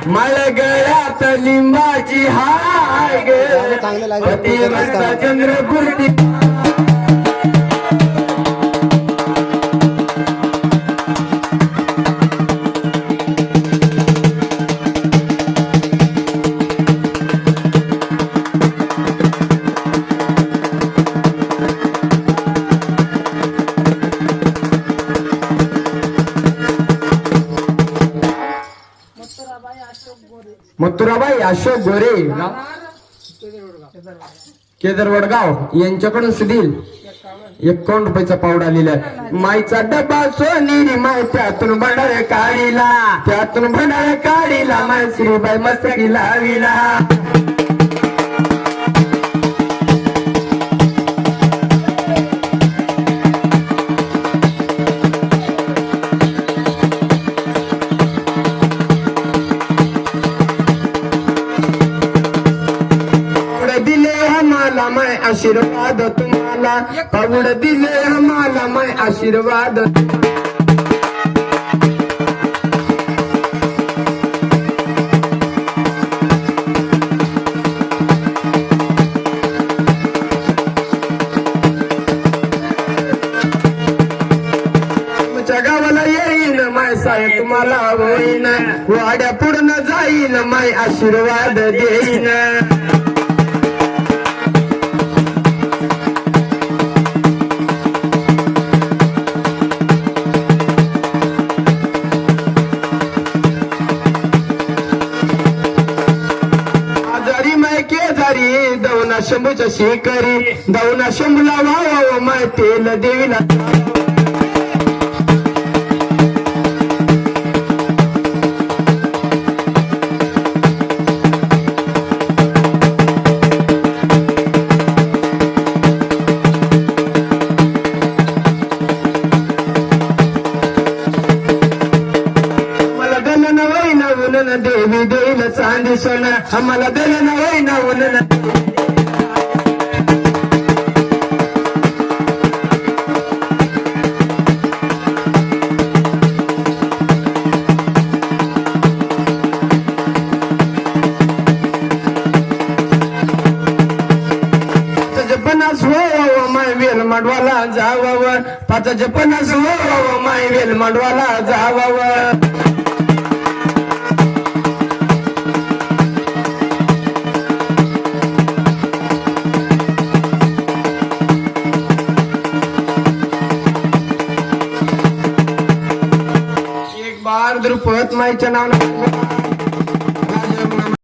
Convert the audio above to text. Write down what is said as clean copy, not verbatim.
मळगळ्यात लिंबाची हाय ग चंद्रपूर्ती मथुराबाई अशोक गोरे केदार वडगाव यांच्याकडून सुधील 51 रुपयाचा पावडा लिहिलाय. माईचा डबा सोनेरी माय त्यातून भंडार काढीला माय श्रीबाई मस्तकी लाविला. माय आशीर्वाद तुम्हाला पाऊड दिले आम्हाला माय आशीर्वाद. आमच्या गावाला येईन माय साय तुम्हाला होईन वाड्या पूर्ण जाईन माय आशीर्वाद देईन. दौना शंभूच्या शेकरी दौना शंभूला वाव माय तेल देवीला. मला दलन वैना उलन देवी देईल चांदी सोना आम्हाला दलन वैना उलन. माय वेल मांडवाला जावावं 5 50 माय वेल मांडवाला जावावं.